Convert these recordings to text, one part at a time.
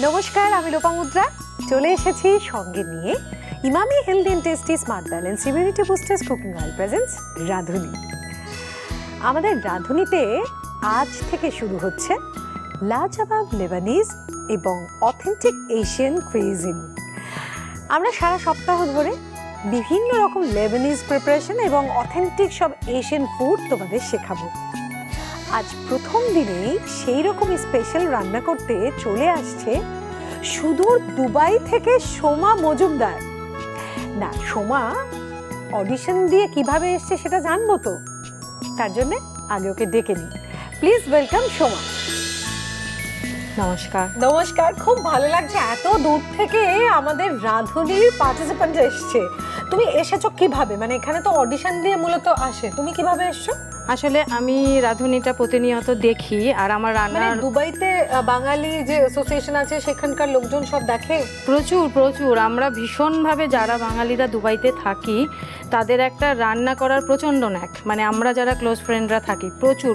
নমস্কার, আমি লোপামুদ্রা চলে এসেছি সঙ্গে নিয়ে Emami healthy and tasty smart balance immunity boosters cooking oil presents Radhuni. আমাদের রাঁধুনিতে আজ থেকে শুরু হচ্ছে লাজবাব লেবানিজ এবং অথেন্টিক এশিয়ান কুইজিন। আমরা সারা সপ্তাহ ধরে বিভিন্ন রকম লেবানিজ প্রিপারেশন এবং অথেন্টিক সব এশিয়ান ফুড তোমাদের শেখাবো। আজ প্রথম দিনেই সেই রকমই স্পেশাল রান্না করতে চলে আসছে সুদূর দুবাই থেকে সোমা মজুমদার। না, সোমা অডিশন দিয়ে কিভাবে এসছে সেটা জানবো তো, তার জন্য আগে ওকে ডেকে নিই। Please welcome Soma. নমস্কার। নমস্কার, খুব ভালো লাগছে এত দূর থেকে আমাদের রাঁধুনির পার্টিসিপেন্ট এসছে। তুমি এসেছো কিভাবে? মানে এখানে তো অডিশন দিয়ে মূলত আসে, তুমি কিভাবে এসছো? আসলে আমি রাঁধুনিটা প্রতিনিয়ত দেখি, আর আমার রান্নার দুবাইতে বাঙালি যে অ্যাসোসিয়েশন আছে সেখানকার লোকজন সব দেখে প্রচুর। আমরা ভীষণভাবে যারা বাঙালিরা দুবাইতে থাকি তাদের একটা রান্না করার প্রচণ্ড ন্যাক। মানে আমরা যারা ক্লোজ ফ্রেন্ডরা থাকি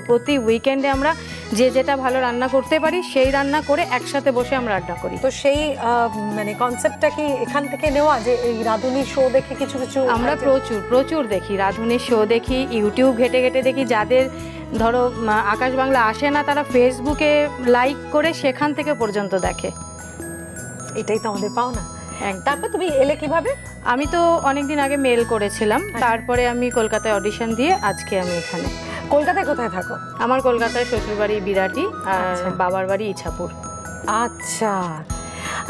প্রতি উইকেন্ডে আমরা যে যেটা ভালো রান্না করতে পারি সেই রান্না করে একসাথে বসে আমরা রান্না করি। তো সেই মানে কনসেপ্টটা কি এখান থেকে নেওয়া, যে এই রাঁধুনির শো দেখে কিছু আমরা প্রচুর দেখি, রাঁধুনির শো দেখি, ইউটিউব ঘেটে দেখি। যাদের ধরো আকাশ বাংলা আসে না তারা ফেসবুকে লাইক করে সেখান থেকে পর্যন্ত দেখে। এটাই তো আমাদের পাওনা। তারপর তুমি এলে কিভাবে? আমি তো অনেকদিন আগে মেল করেছিলাম, তারপরে আমি কলকাতায় অডিশন দিয়ে আজকে আমি এখানে। কলকাতায় কোথায় থাকো? আমার কলকাতায় শ্বশুরবাড়ি বিরাটি আর বাবার বাড়ি ইছাপুর। আচ্ছা,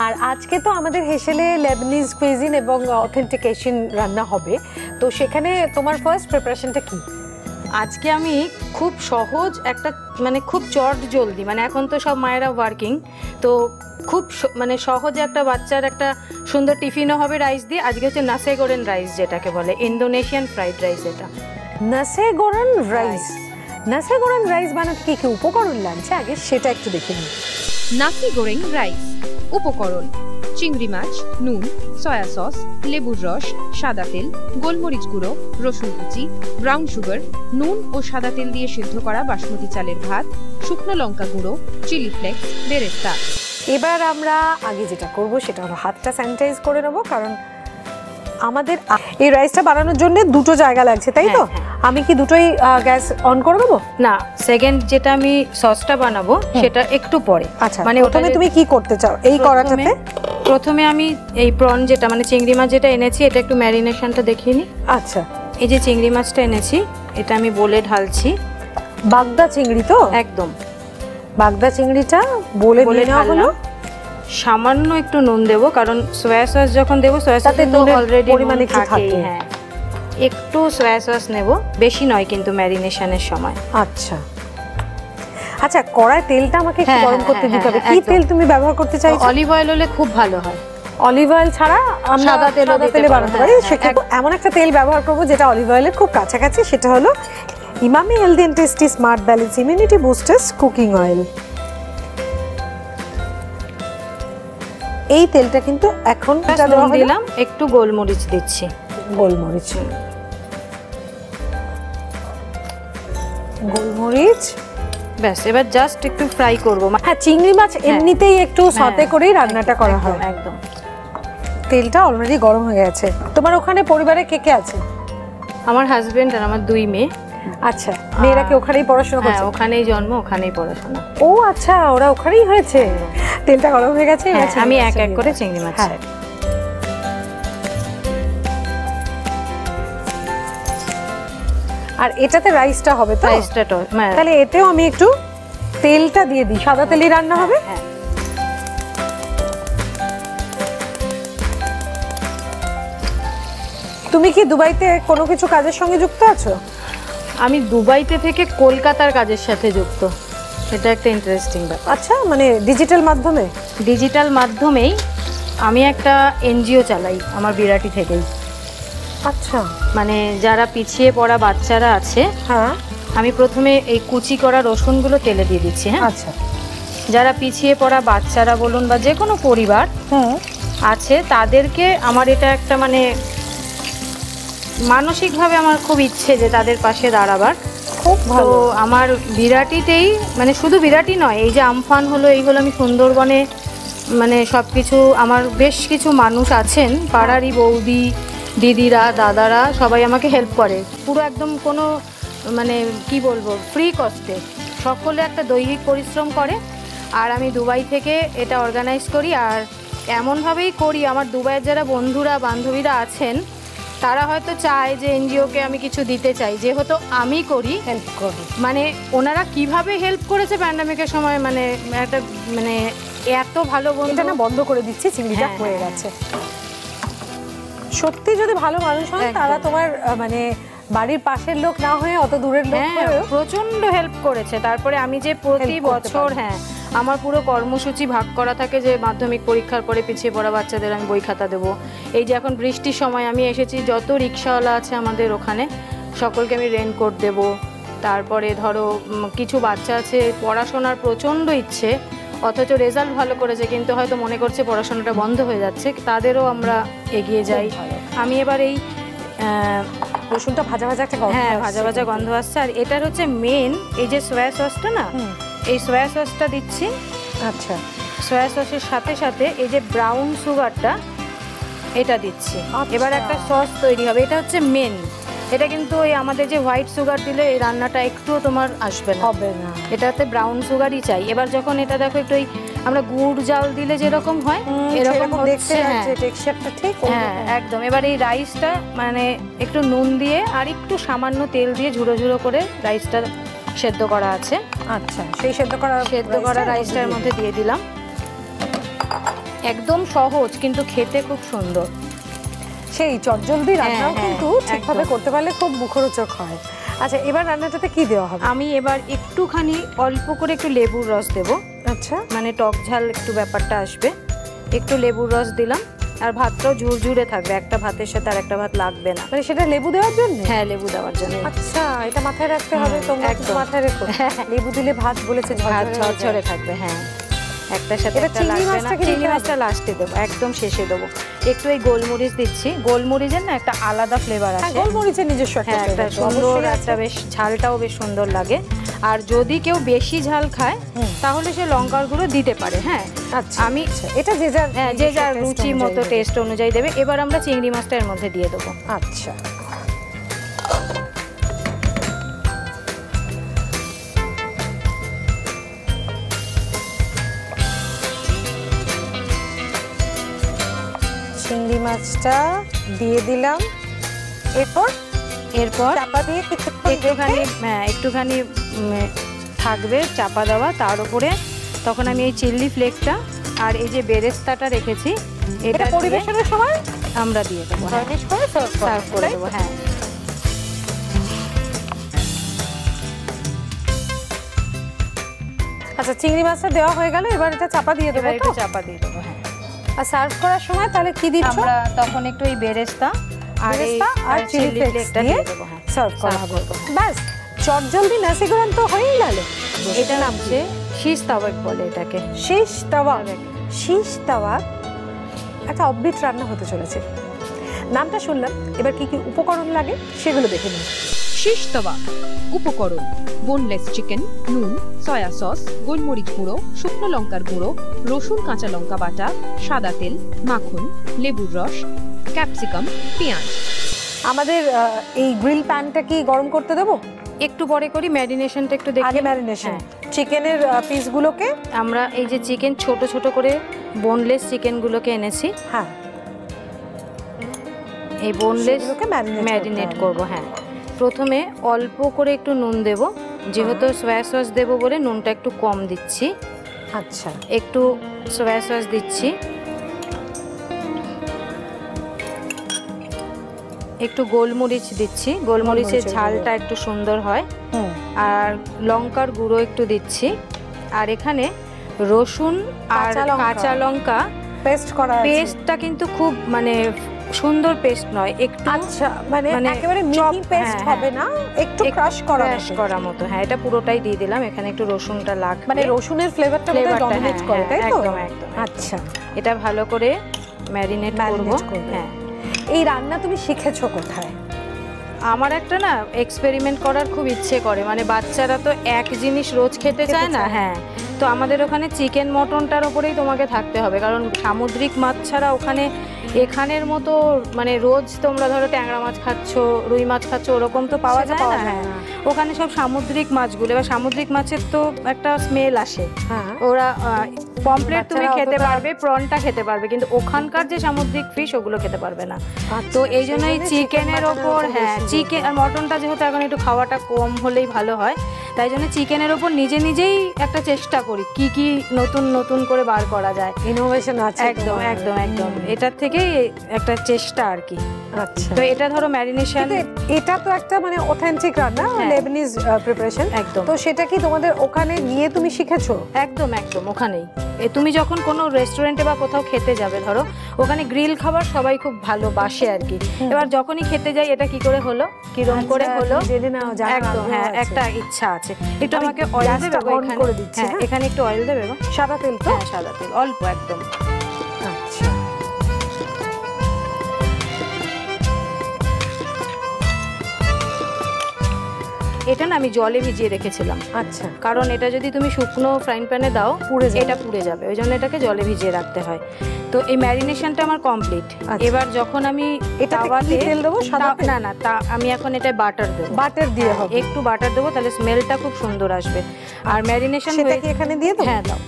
আর আজকে তো আমাদের হেসেলে লেবানিজ কুইজিন এবং অথেন্টিক এশিয়ান রান্না হবে, তো সেখানে তোমার ফার্স্ট প্রিপারেশনটা কি? আজকে আমি খুব সহজ একটা, মানে খুব চট জলদি, মানে এখন তো সব মায়েরা ওয়ার্কিং, তো খুব মানে সহজে একটা বাচ্চার একটা সুন্দর টিফিনও হবে রাইস দিয়ে। আজকে হচ্ছে নাসে গোরেন রাইস, যেটাকে বলে ইন্দোনেশিয়ান ফ্রাইড রাইস। এটা নাসে গোরেন রাইস। নাসে গোরেন রাইস বানাতে কি কি উপকরণ লাগছে আগে সেটা একটু দেখে নিই। নাসি গোরেং রাইস উপকরণ: চিংড়ি মাছ, নুন, সয়া সস, লেবুর রস, সাদা তেল, গোলমরিচ গুঁড়ো, রসুন কুচি, ব্রাউন সুগার, নুন ও সাদা তেল দিয়ে সিদ্ধ করা বাসমতি চালের ভাত, শুকনো লঙ্কা গুঁড়ো, চিলি ফ্লেক্স, বেরেস্তা। এবার আমরা আগে যেটা করব সেটা হলো হাতটা স্যানিটাইজ করে নেব, কারণ আমাদের এই রাইসটা বানানোর জন্য দুটো জায়গা লাগছে, তাই তো? আমি কি দুটোই গ্যাস অন করে দেবো? না, সেকেন্ড যেটা আমি সসটা বানাবো সেটা একটু পরে। আচ্ছা, মানে প্রথমে তুমি কি করতে চাও এই কড়াটাতে? প্রথমে আমি এই প্রন যেটা, মানে চিংড়ি মাছ যেটা এনেছি, এটা একটু ম্যারিনেশনটা দেখিয়ে নিই। আচ্ছা, এই যে চিংড়ি মাছটা এনেছি এটা আমি বলে ঢালছি। বাগদা চিংড়ি তো? একদম বাগদা চিংড়িটা বলে নেওয়া হলো। সামান্য একটু নুন দেবো, কারণ সয়া সস যখন দেবো সয়া সসে তো অলরেডি পরিমাণে থাকে। হ্যাঁ, একটু সয়া সস নেব, বেশি নয় কিন্তু ম্যারিনেশনের সময়। আচ্ছা আচ্ছা, কড়ায় তেলটা আমাকে একটু গরম করতে দিতে হবে। কি তেল তুমি ব্যবহার করতে চাইছো? অলিভ অয়েল হলে খুব ভালো হয়। অলিভ অয়েল ছাড়া আমরা সাদা তেলে বানাতে পারি। সেক্ষেত্রে এমন একটা তেল ব্যবহার করব যেটা অলিভ অয়েলের খুব কাছাকাছি, সেটা হলো Emami healthy and tasty smart balance immunity boosters cooking oil. এই তেলটা কিন্তু এখন দিলাম, একটু গোলমরিচ দিচ্ছি। গোলমরিচ ব্যাস, এবার জাস্ট একটু ফ্রাই করবো। হ্যাঁ, চিংড়ি মাছ এমনিতেই একটু সতে করেই রান্নাটা করা হয়। একদম। তেলটা অলরেডি গরম হয়ে গেছে। তোমার ওখানে পরিবারে কে কে আছে? আমার হাজবেন্ড আর আমার 2 মেয়ে। আচ্ছা, মেয়েরা কি ওখানেই পড়াশোনা করছে? ওখানেই জন্ম, ওখানেই পড়াশোনা। ও আচ্ছা, ওরা ওখানেই হয়েছে। তেলটা গরম হয়ে গেছে, আমি এক এক করে চিংড়ি মাছ। আর এটাতে রাইসটা হবে তো? রাইসটা তো তাহলে এতেও আমি একটু তেলটা দিয়ে দিই। সাদা তেলই রান্না হবে? তুমি কি দুবাইতে কোনো কিছু কাজের সঙ্গে যুক্ত আছো? আমি দুবাইতে থেকে কলকাতার কাজের সাথে যুক্ত। এটা একটা ইন্টারেস্টিং ব্যাপার। আচ্ছা, মানে ডিজিটাল মাধ্যমে? ডিজিটাল মাধ্যমেই আমি একটা এনজিও চালাই আমার বিরাটি থেকেই। আচ্ছা, মানে যারা পিছিয়ে পড়া বাচ্চারা আছে, হ্যাঁ, আমি প্রথমে এই কুচি করা রসুনগুলো তেলে দিয়ে দিচ্ছি। হ্যাঁ, আচ্ছা। যারা পিছিয়ে পড়া বাচ্চারা বলুন বা যে কোনো পরিবার আছে তাদেরকে আমার এটা একটা মানে মানসিকভাবে আমার খুব ইচ্ছে যে তাদের পাশে দাঁড়াবার। খুব ভালো। আমার বিরাটিতেই, মানে শুধু বিরাটি নয়, এই যে আমফান হলো এইগুলো আমি সুন্দরবনে মানে সব কিছু আমার বেশ কিছু মানুষ আছেন পাড়ারই বৌদি দিদিরা দাদারা সবাই আমাকে হেল্প করে পুরো একদম কোনো মানে কি বলবো ফ্রি কস্টে সকলে একটা দৈহিক পরিশ্রম করে আর আমি দুবাই থেকে এটা অর্গানাইজ করি আর এমনভাবেই করি আমার দুবাইয়ের যারা বন্ধুরা বান্ধবীরা আছেন তারা হয়তো চায় যে এনজিওকে আমি কিছু দিতে চাই যেহেতু আমি করি হেল্প করি মানে ওনারা কিভাবে হেল্প করেছে প্যান্ডামিকের সময় মানে একটা মানে এত ভালো বন্ধু এটা না বন্ধ করে দিচ্ছি চিংড়িটা হ্যাঁ, হয়ে গেছে সত্যি যদি ভালো মানুষ হয় একদম। তারা তোমার মানে বাড়ির পাশের লোক না হয়ে অত দূরের লোক হ্যাঁ হয়েও প্রচন্ড হেল্প করেছে তারপরে আমি যে প্রতি Help করতে বছর পারে। হ্যাঁ আমার পুরো কর্মসূচি ভাগ করা থাকে যে মাধ্যমিক পরীক্ষার পরে পিছিয়ে পড়া বাচ্চাদের আমি বই খাতা দেবো এই যে এখন বৃষ্টির সময় আমি এসেছি যত রিক্সাওয়ালা আছে আমাদের ওখানে সকলকে আমি রেনকোট দেবো তারপরে ধরো কিছু বাচ্চা আছে পড়াশোনার প্রচণ্ড ইচ্ছে অথচ রেজাল্ট ভালো করেছে কিন্তু হয়তো মনে করছে পড়াশোনাটা বন্ধ হয়ে যাচ্ছে তাদেরও আমরা এগিয়ে যাই খুব ভালো। আমি এবার এই রসুনটা ভাজা ভাজা একটা গন্ধ হ্যাঁ আসছে ভাজা ভাজা কিন্তু। গন্ধ আসছে আর এটার হচ্ছে মেন এই যে সয়া সসটা না হুম, এই সয়া সসটা দিচ্ছি আচ্ছা সয়া সসের সাথে সাথে এই যে ব্রাউন সুগারটা এটা দিচ্ছি আচ্ছা। এবার একটা সস তৈরি হবে এটা হচ্ছে মেন এটা কিন্তু ওই আমাদের যে হোয়াইট সুগার দিলে এই রান্নাটা একটুও তোমার আসবে না হবে না এটাতে ব্রাউন সুগারই চাই এবার যখন এটা দেখো একটু ওই আমরা গুড় জাল দিলে যেরকম হয় এরকম দেখতে হচ্ছে হ্যাঁ লাগছে টেক্সচারটা ঠিক হ্যাঁ একদম এবার এই রাইসটা মানে একটু নুন দিয়ে আর একটু সামান্য তেল দিয়ে ঝুড়ো ঝুড়ো করে রাইসটা সেদ্ধ করা আছে আচ্ছা সেই সেদ্ধ করা রাইসটার মধ্যে দিয়ে দিলাম একদম সহজ কিন্তু খেতে খুব সুন্দর সেই চটজলদি রান্নাও হ্যাঁ, কিন্তু ঠিকভাবে একদম। করতে পারলে খুব মুখরোচক হয় আচ্ছা এবার রান্নাটাতে কি দেওয়া হবে আমি এবার একটুখানি অল্প করে একটু লেবুর রস দেব আচ্ছা মানে টক ঝাল একটু ব্যাপারটা আসবে একটু লেবুর রস দিলাম আর ভাতটাও ঝুরঝুরে থাকবে একটা ভাতের সাথে আর একটা ভাত লাগবে না মানে সেটা লেবু দেওয়ার জন্য হ্যাঁ লেবু দেওয়ার জন্য আচ্ছা এটা মাথায় রাখতে হবে তোমরা একটু একদম। মাথায় রেখো লেবু দিলে ভাত বলেছে ভাত ঝরঝরে ঝরঝরে থাকবে হ্যাঁ একটার সাথে এবার একটা চিংড়ি লাগবে না মাছটা কি দিতে চিংড়ি হবে? মাছটা লাস্টে দেবো একদম শেষে দেবো একটু এই গোলমরিচ দিচ্ছি গোলমরিচের না একটা আলাদা ফ্লেভার হ্যাঁ আছে গোলমরিচের নিজস্ব হ্যাঁ একটা flavor তো সুন্দর অবশ্যই একটা আছে। বেশ ঝালটাও বেশ সুন্দর লাগে আর যদি কেউ বেশি ঝাল খায় হুম। তাহলে সে লঙ্কার গুঁড়ো দিতে পারে হ্যাঁ আচ্ছা আমি আচ্ছা, এটা যে যার হ্যাঁ যে নিজস্ব যার taste রুচি অনুযায়ী মতো দেবে। টেস্ট অনুযায়ী দেবে এবার আমরা চিংড়ি মাছটা এর মধ্যে দিয়ে দেবো আচ্ছা চিংড়ি মাছটা দিয়ে দিলাম এরপর এরপর চাপা দিয়ে কিছুক্ষণ একটুখানি রেখে হ্যাঁ একটুখানি থাকবে চাপা দেওয়া তার উপরে তখন আমি এই চিল্লি ফ্লেকটা আর এই যে বেরেস্তাটা রেখেছি এটা এটা পরিবেশনের সময় আমরা দিয়ে দেবো গার্নিশ করে সার্ভ করে দেবো হ্যাঁ আচ্ছা চিংড়ি মাছটা দেওয়া হয়ে গেল এবার এটা চাপা দিয়ে দেবো এবার একটু তো? চাপা দিয়ে দেবো হ্যাঁ আর সার্ভ করার সময় তাহলে কি দিচ্ছ আমরা তখন একটু এই বেরেস্তা আর এই বেরেস্তা আর চিলি ফ্লেক্স ফ্লেকটা দিয়ে দিয়ে দেবো হ্যাঁ সার্ভ করা Serve হবে করবো, হ্যাঁ। ব্যাস চটজলদি নাসিগুরান তো হয়েই গেল এটা নামছে শীষ তাওয়াক বলে এটাকে শীষ তাওয়া শীষ তাওয়া একটা অববিট রান্না হতে চলেছে নামটা শুনলাম এবার কি কি উপকরণ লাগে সেগুলো দেখে নিই শীষ তাওয়া উপকরণ বোনলেস চিকেন নুন সয়া সস গোলমরিচ গুঁড়ো শুকনো লঙ্কার গুঁড়ো রসুন কাঁচা লঙ্কা বাটা সাদা তেল মাখন লেবুর রস ক্যাপসিকাম পেঁয়াজ আমাদের এই গ্রিল প্যানটা কি গরম করতে দেবো একটু পরে করি ম্যারিনেশনটা একটু দেখি আগে ম্যারিনেশন হ্যাঁ। চিকেনের পিসগুলোকে আমরা এই যে চিকেন ছোট ছোট করে বোনলেস চিকেনগুলোকে এনেছি হ্যাঁ এই বোনলেস সেগুলোকে ম্যারিনেট করব হ্যাঁ প্রথমে অল্প করে একটু নুন দেব যেহেতু সয়া সস দেবো বলে নুনটা একটু কম দিচ্ছি আচ্ছা একটু সয়া সস দিচ্ছি একটু গোলমরিচ দিচ্ছি গোলমরিচের গোলমরিচের ঝালটা একটু সুন্দর হয় হুম আর লঙ্কার গুঁড়ো একটু দিচ্ছি আর এখানে রসুন আর কাঁচা লঙ্কা। কাঁচা লঙ্কা পেস্ট করা আছে পেস্টটা কিন্তু খুব মানে সুন্দর পেস্ট নয় একটু আচ্ছা মানে মানে একেবারে মিহি chop, পেস্ট হ্যাঁ, হবে না একটু ক্রাশ করা ক্রাশ মতো। করা মতো হ্যাঁ এটা পুরোটাই দিয়ে দিলাম এখানে একটু রসুনটা লাগবে মানে রসুনের ফ্লেভারটা বোধহয় Flavorটা, ডমিনেট হ্যাঁ, করে তাই হ্যাঁ, তো একদম, একদম। আচ্ছা এটা ভালো করে ম্যারিনেট করব Marinate করবে। হ্যাঁ এই রান্না তুমি শিখেছো কোথায় আমার একটা না এক্সপেরিমেন্ট করার খুব ইচ্ছে করে মানে বাচ্চারা তো এক জিনিস রোজ খেতে চায় না চায়। হ্যাঁ তো আমাদের ওখানে চিকেন মটনটার ওপরেই তোমাকে থাকতে হবে, কারণ সামুদ্রিক মাছ ছাড়া ওখানে এখানের মতো মানে রোজ তোমরা ধরো ট্যাংরা মাছ খাচ্ছ, রুই মাছ খাচ্ছ, ওরকম তো পাওয়া যায় না। হ্যাঁ, ওখানে সব সামুদ্রিক মাছগুলো, এবার সামুদ্রিক মাছের তো একটা স্মেল আসে। ওরা পমফ্রেট তুমি খেতে পারবে, প্রনটা খেতে পারবে, কিন্তু ওখানকার যে সামুদ্রিক ফিশ ওগুলো খেতে পারবে না। তো এই জন্যই চিকেনের ওপর, হ্যাঁ চিকেন আর মটনটা যেহেতু এখন একটু খাওয়াটা কম হলেই ভালো হয়, তাই জন্য চিকেনের ওপর নিজেই একটা চেষ্টা করি কি কি নতুন নতুন করে বার করা যায়, ইনোভেশন আছে। একদম একদম একদম, এটার থেকেই একটা চেষ্টা আর কি। আচ্ছা, তো এটা ধরো ম্যারিনেশন, এটা তো একটা মানে অথেন্টিক রান্না, লেবানিজ প্রিপারেশন। একদম। তো সেটা কি তোমাদের ওখানে নিয়ে তুমি শিখেছো? একদম একদম, ওখানেই। তুমি যখন কোনো রেস্টুরেন্টে বা কোথাও খেতে যাবে, ধরো ওখানে গ্রিল খাবার সবাই খুব ভালোবাসে আর কি। এবার যখনই খেতে যাই এটা কি করে হলো, কিরম করে হলো, একদম হ্যাঁ, একটা ইচ্ছা আছে। একটু আমাকে অয়েল দেবে করে দিচ্ছি, এখানে একটু অয়েল দেবে, সাদা তেল তো? হ্যাঁ সাদা তেল অল্প একদম। আচ্ছা, এটা না আমি জলে ভিজিয়ে রেখেছিলাম। আচ্ছা, কারণ এটা যদি তুমি শুকনো ফ্রাইং প্যানে দাও এটা পুড়ে যাবে, ওই জন্য এটাকে জলে ভিজিয়ে রাখতে হয়। তো এই ম্যারিনেশনটা আমার কমপ্লিট। এবার যখন আমি তাওয়াতে তেল দেবো, না না, তা আমি এখন এটা বাটার দেবো। বাটার দিয়ে হবে, একটু বাটার দেবো, তাহলে স্মেলটা খুব সুন্দর আসবে। আর ম্যারিনেশন সেটা কি এখানে দিয়ে দাও? হ্যাঁ দাও।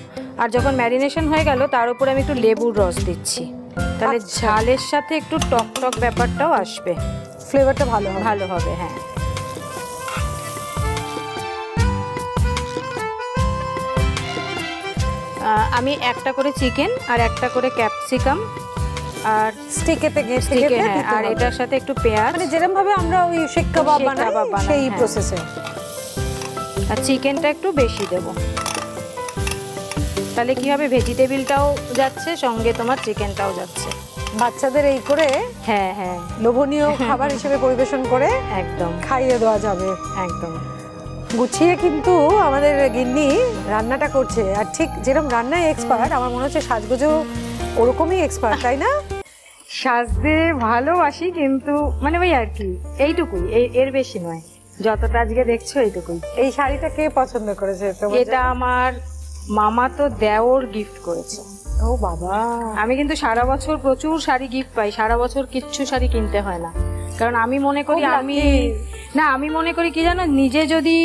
আর যখন ম্যারিনেশন হয়ে গেল তার উপরে আমি একটু লেবুর রস দিচ্ছি, তাহলে ঝালের সাথে একটু টক টক ব্যাপারটাও আসবে, ফ্লেভারটা ভালো হবে। হ্যাঁ, আমি একটা করে চিকেন আর একটা করে ক্যাপসিকাম আর স্টিকেতে হ্যাঁ, আর এটার সাথে একটু পেঁয়াজ, মানে যেরকম ভাবে আমরা ওই শিক কাবাব বানাই সেই প্রসেসে। আর চিকেনটা একটু বেশি দেব, তাহলে কি হবে, ভেজিটেবিলটাও যাচ্ছে সঙ্গে তোমার চিকেনটাও যাচ্ছে। বাচ্চাদের এই করে হ্যাঁ হ্যাঁ লোভনীয় খাবার হিসেবে পরিবেশন করে একদম খাইয়ে দেওয়া যাবে। একদম গুছিয়ে কিন্তু আমাদের গিন্নি রান্নাটা করছে, আর ঠিক যেরকম রান্নায় এক্সপার্ট, আমার মনে হচ্ছে সাজগোজও ওরকমই এক্সপার্ট, তাই না? সাজতে ভালোবাসি, কিন্তু মানে ওই আর কি এইটুকুই, এর বেশি নয়। যতটা আজকে দেখছো এইটুকুই। এই শাড়িটা কে পছন্দ করেছে? এটা আমার মামা তো দেওর গিফট করেছে। ও বাবা, আমি কিন্তু সারা বছর প্রচুর শাড়ি গিফট পাই, সারা বছর কিচ্ছু শাড়ি কিনতে হয় না। কারণ আমি মনে করি আমি মনে করি কি জানো, নিজে যদি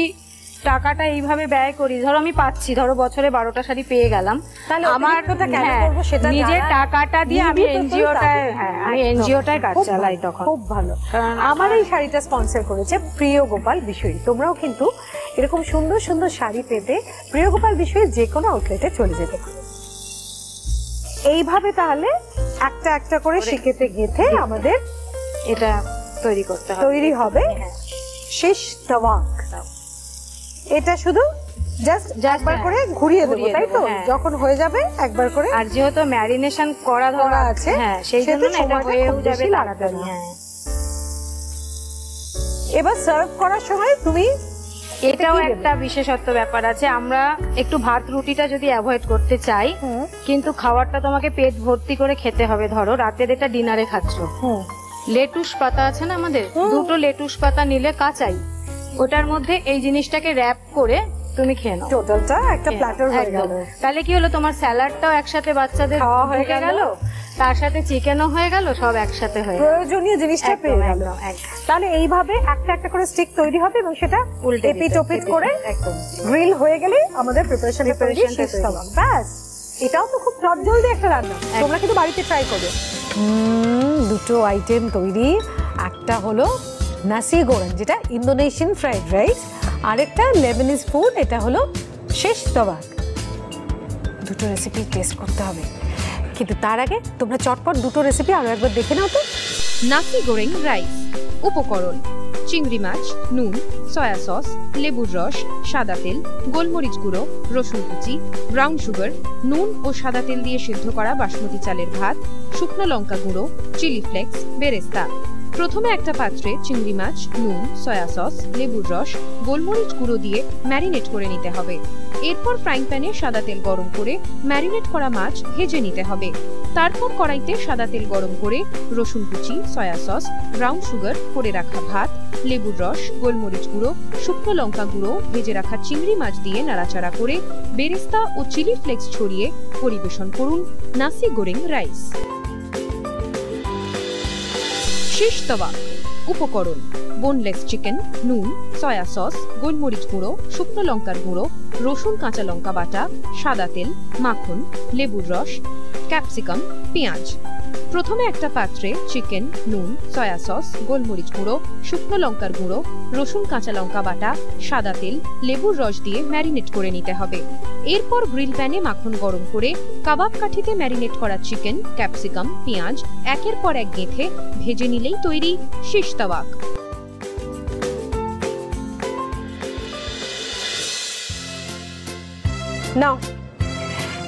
টাকাটা এইভাবে ব্যয় করি, ধরো আমি পাচ্ছি, ধরো বছরে 12টা শাড়ি পেয়ে গেলাম, আমার নিজের টাকাটা দিয়ে আমি এনজিওটায় কাজ চালাই, তখন খুব ভালো। আমার এই শাড়িটা স্পন্সর করেছে প্রিয় গোপাল বিষয়ী। তোমরাও কিন্তু এরকম সুন্দর সুন্দর শাড়ি পেতে প্রিয় গোপাল বিষয়ী যে কোনো আউটলেটে চলে যেতে পারো। এইভাবে তাহলে একটা একটা করে শিখেতে গেথে আমাদের এটা তৈরি হবে শেষ তাওয়াক। এটা শুধু জাস্ট একবার করে ঘুরিয়ে দেবো, তাই তো? যখন হয়ে যাবে একবার করে। আর যেহেতু ম্যারিনেশন করা আছে, হ্যাঁ সেই জন্য এটা হয়েও যাবে তাড়াতাড়ি। হ্যাঁ, এবার সার্ভ করার সময় তুমি এটাও একটা বিশেষত্ব ব্যাপার আছে, আমরা একটু ভাত রুটিটা যদি অ্যাভয়েড করতে চাই, কিন্তু খাবারটা তোমাকে পেট ভর্তি করে খেতে হবে। ধরো রাতের এটা ডিনারে খাচ্ছ, লেটুস পাতা আছে না আমাদের, দুটো লেটুস পাতা নিলে কাঁচাই, ওটার মধ্যে এই জিনিসটাকে র‍্যাপ করে তুমি খেয়ে নাও, টোটালটা একটা প্ল্যাটার হয়ে গেল। তাহলে কি হলো, তোমার স্যালাডটাও একসাথে বাচ্চাদের খাওয়া হয়ে গেল, তার সাথে চিকেনও হয়ে গেল, সব একসাথে হয়ে গেল, প্রয়োজনীয় জিনিসটা পেয়ে গেল। তাহলে এইভাবে একটা একটা করে স্টিক তৈরি হবে এবং সেটা এপিট ওপিট করে গ্রিল হয়ে গেলে আমাদের প্রিপারেশন শেষ হবে। ব্যাস, এটাও তো খুব জলদি একটা রান্না, তোমরা কিন্তু বাড়িতে ট্রাই করবে। দুটো আইটেম তৈরি, একটা হলো নাসি গোরাং যেটা ইন্দোনেশিয়ান ফ্রাইড রাইস, আরেকটা লেবানিজ ফুড, এটা হলো শেষ তাওয়াক। দুটো রেসিপি টেস্ট করতে হবে, কিন্তু তার আগে তোমরা চটপট দুটো রেসিপি আরো একবার দেখে নাও তো। নাসি গোরেং রাইস। উপকরণ: চিংড়ি মাছ, নুন, সয়া সস, লেবুর রস, সাদা তেল, গোলমরিচ গুঁড়ো, রসুন কুচি, ব্রাউন সুগার, নুন ও সাদা তেল দিয়ে সিদ্ধ করা বাসমতি চালের ভাত, শুকনো লঙ্কা গুঁড়ো, চিলি ফ্লেক্স, বেরেস্তা। প্রথমে একটা পাত্রে চিংড়ি মাছ, নুন, সয়া সস, লেবুর রস, গোলমরিচ গুঁড়ো দিয়ে ম্যারিনেট করে নিতে হবে। এরপর ফ্রাইং প্যানে সাদা তেল গরম করে ম্যারিনেট করা মাছ ভেজে নিতে হবে। তারপর কড়াইতে সাদা তেল গরম করে রসুন কুচি, সয়া সস, ব্রাউন সুগার, করে রাখা ভাত, লেবুর রস, গোলমরিচ গুঁড়ো, শুকনো লঙ্কা গুঁড়ো, ভেজে রাখা চিংড়ি মাছ দিয়ে নাড়াচাড়া করে বেরেস্তা ও চিলি ফ্লেক্স ছড়িয়ে পরিবেশন করুন নাসি গোরেং রাইস। শিশ তাওয়াক। উপকরণ: বোনলেস চিকেন, নুন, সয়া সস, গোলমরিচ গুঁড়ো, শুকনো লঙ্কার গুঁড়ো, রসুন কাঁচা লঙ্কা বাটা, সাদা তেল, মাখন, লেবুর রস, ক্যাপসিকাম, পেঁয়াজ। প্রথমে একটা পাত্রে চিকেন, নুন, সয়া সস, গোলমরিচ গুঁড়ো, শুকনো লঙ্কার গুঁড়ো, রসুন কাঁচা লঙ্কা বাটা, সাদা তেল, লেবুর রস দিয়ে ম্যারিনেট করে নিতে হবে। এরপর গ্রিল প্যানে মাখন গরম করে কাবাব কাঠিতে ম্যারিনেট করা চিকেন, ক্যাপসিকাম, পেঁয়াজ একের পর এক গেঁথে ভেজে নিলেই তৈরি শিশ তাওয়াক। নাও,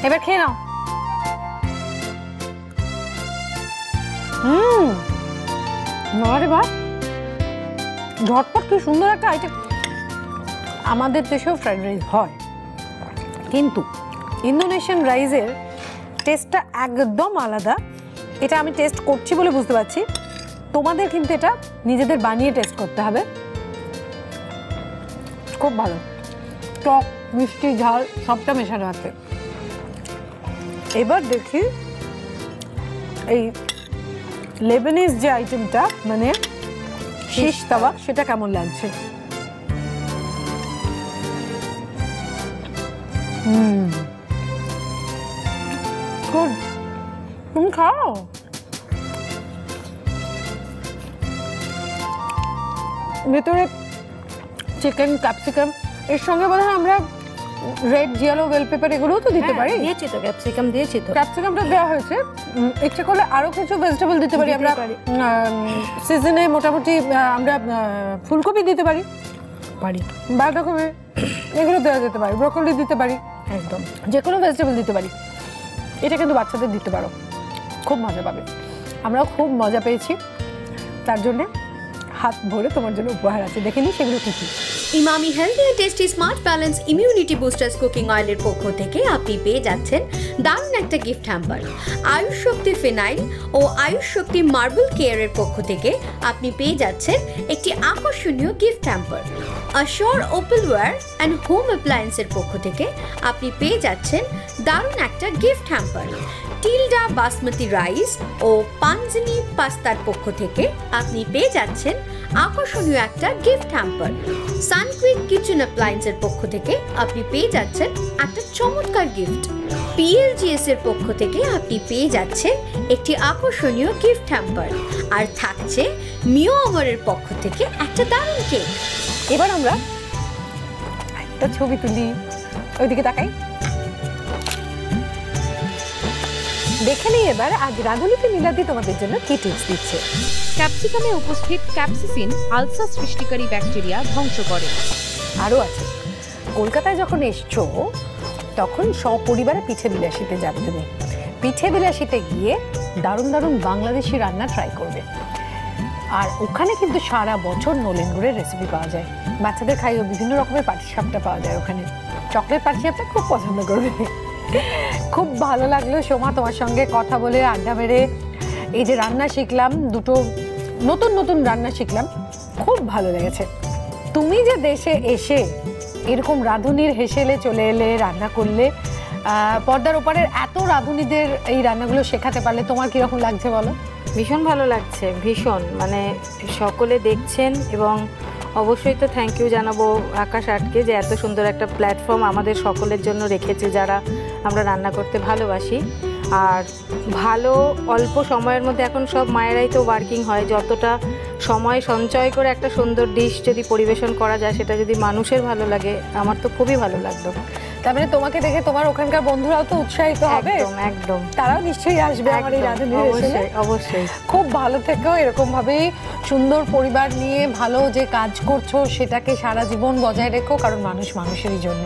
এবার খেয়ে নাও। আরে বাহ, ঝটপট কি সুন্দর একটা আইটেম। আমাদের দেশেও ফ্রাইড রাইস হয়, কিন্তু ইন্দোনেশিয়ান রাইসের টেস্টটা একদম আলাদা। এটা আমি টেস্ট করছি বলে বুঝতে পারছি, তোমাদের কিন্তু এটা নিজেদের বানিয়ে টেস্ট করতে হবে। খুব ভালো, টক, মিষ্টি, ঝাল সবটা মেশানো আছে। এবার দেখি এই লেবানিজ যে আইটেমটা, মানে শিশ তাওয়াক, সেটা কেমন লাগছে। গুড, তুমি খাও। ভেতরে চিকেন, ক্যাপসিকাম, এর সঙ্গে বোধহয় আমরা রেড, ইয়েলো, বেল পেপার এগুলোও তো দিতে পারি। দিয়েছি তো, ক্যাপসিকাম দিয়েছি তো। ক্যাপসিকামটা দেওয়া হয়েছে, ইচ্ছে করলে আরো কিছু ভেজিটেবল দিতে পারি আমরা। সিজনে মোটামুটি আমরা ফুলকপি দিতে পারি, বাঁধাকপি এগুলো দেওয়া যেতে পারে, ব্রকলি দিতে পারি, একদম যে কোনো ভেজিটেবল দিতে পারি। এটা কিন্তু বাচ্চাদের দিতে পারো, খুব মজা পাবে। আমরাও খুব মজা পেয়েছি, তার জন্যে হাত ভরে তোমার জন্য উপহার আছে, দেখে নিই সেগুলো কি কি। Emami healthy and tasty smart balance immunity boosters cooking অয়েলের পক্ষ থেকে আপনি পেয়ে যাচ্ছেন দারুণ একটা gift hamper. Ayush Shakti phenyl ও আয়ুষ শক্তি মার্বেল কেয়ারের পক্ষ থেকে আপনি পেয়ে যাচ্ছেন একটি আকর্ষণীয় গিফট হ্যাম্পার। অশোর ওপেলওয়্যার অ্যান্ড হোম অ্যাপ্লায়েন্সের পক্ষ থেকে আপনি পেয়ে যাচ্ছেন দারুণ একটা gift hamper. Tilda basmati rice ও পাঞ্জনি পাস্তার পক্ষ থেকে আপনি পেয়ে যাচ্ছেন আকর্ষণীয় একটা গিফট হ্যাম্পার। সানকুইক কিচেন অ্যাপ্লায়েন্সের পক্ষ থেকে আপনি পেয়ে যাচ্ছেন একটা চমৎকার গিফট। পিএলজিএস এর পক্ষ থেকে আপনি পেয়ে যাচ্ছেন একটি আকর্ষণীয় গিফট হ্যাম্পার, আর থাকছে মিও আমরের পক্ষ থেকে একটা দারুণ কেক। এবার আমরা একটা ছবি তুলি, ওইদিকে তাকাই, দেখে নিই এবার আজ রাঁধুনিতে নীলাদি তোমাদের জন্য কি টিপস দিচ্ছে। ক্যাপসিকামে উপস্থিত ক্যাপসিসিন আলসার সৃষ্টিকারী ব্যাকটেরিয়া ধ্বংস করে। আরও আছে, কলকাতায় যখন এসছো তখন সপরিবারে পিঠে বিলাসিতে যাবে। তুমি পিঠে বিলাসিতে গিয়ে দারুণ দারুণ বাংলাদেশি রান্না ট্রাই করবে। আর ওখানে কিন্তু সারা বছর নলেন গুড়ের রেসিপি পাওয়া যায়, বাচ্চাদের খাইও বিভিন্ন রকমের পাটিসাপটা পাওয়া যায় ওখানে। চকলেট পাটিসাপটা খুব পছন্দ করবে। খুব ভালো লাগলো সোমা তোমার সঙ্গে কথা বলে, আড্ডা মেরে। এই যে রান্না শিখলাম, দুটো নতুন নতুন রান্না শিখলাম, খুব ভালো লেগেছে। তুমি যে দেশে এসে এরকম রাঁধুনির হেসেলে চলে এলে, রান্না করলে, পর্দার ওপারের এত রাঁধুনিদের এই রান্নাগুলো শেখাতে পারলে তোমার কীরকম লাগছে বলো? ভীষণ ভালো লাগছে, ভীষণ। মানে সকলে দেখছেন, এবং অবশ্যই তো থ্যাংক ইউ জানাবো আকাশ আটকে, যে এত সুন্দর একটা প্ল্যাটফর্ম আমাদের সকলের জন্য রেখেছে, যারা আমরা রান্না করতে ভালোবাসি। আর ভালো অল্প সময়ের মধ্যে, এখন সব মায়েরাই তো ওয়ার্কিং হয়, যতটা সময় সঞ্চয় করে একটা সুন্দর ডিশ যদি পরিবেশন করা যায়, সেটা যদি মানুষের ভালো লাগে, আমার তো খুবই ভালো লাগতো। তারপরে তোমাকে দেখে তোমার ওখানকার বন্ধুরাও তো উৎসাহিত হবে। একদম একদম, তারাও নিশ্চয়ই আসবে আমার এই রাঁধুনির হেসেলে। অবশ্যই। খুব ভালো থেকো, এরকম ভাবেই সুন্দর পরিবার নিয়ে ভালো যে কাজ করছো সেটাকে সারা জীবন বজায় রেখো, কারণ মানুষ মানুষেরই জন্য।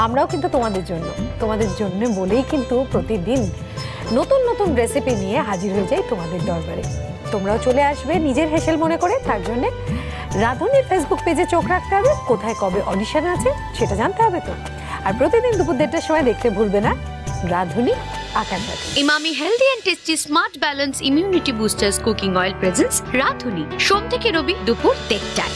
আমরাও কিন্তু তোমাদের জন্য বলেই কিন্তু প্রতিদিন নতুন নতুন রেসিপি নিয়ে হাজির হয়ে যাই তোমাদের দরবারে। তোমরাও চলে আসবে নিজের হেসেল মনে করে। তার জন্য রাধুনির ফেসবুক পেজে চোখ রাখতে হবে, কোথায় কবে অডিশন আছে সেটা জানতে হবে তো। আর প্রতিদিন দুপুর 1টার সময় দেখতে ভুলবে না Radhuni Aakash. Emami healthy and tasty smart balance immunity boosters cooking oil presents Radhuni, সোম থেকে রবি দুপুর 1টায়।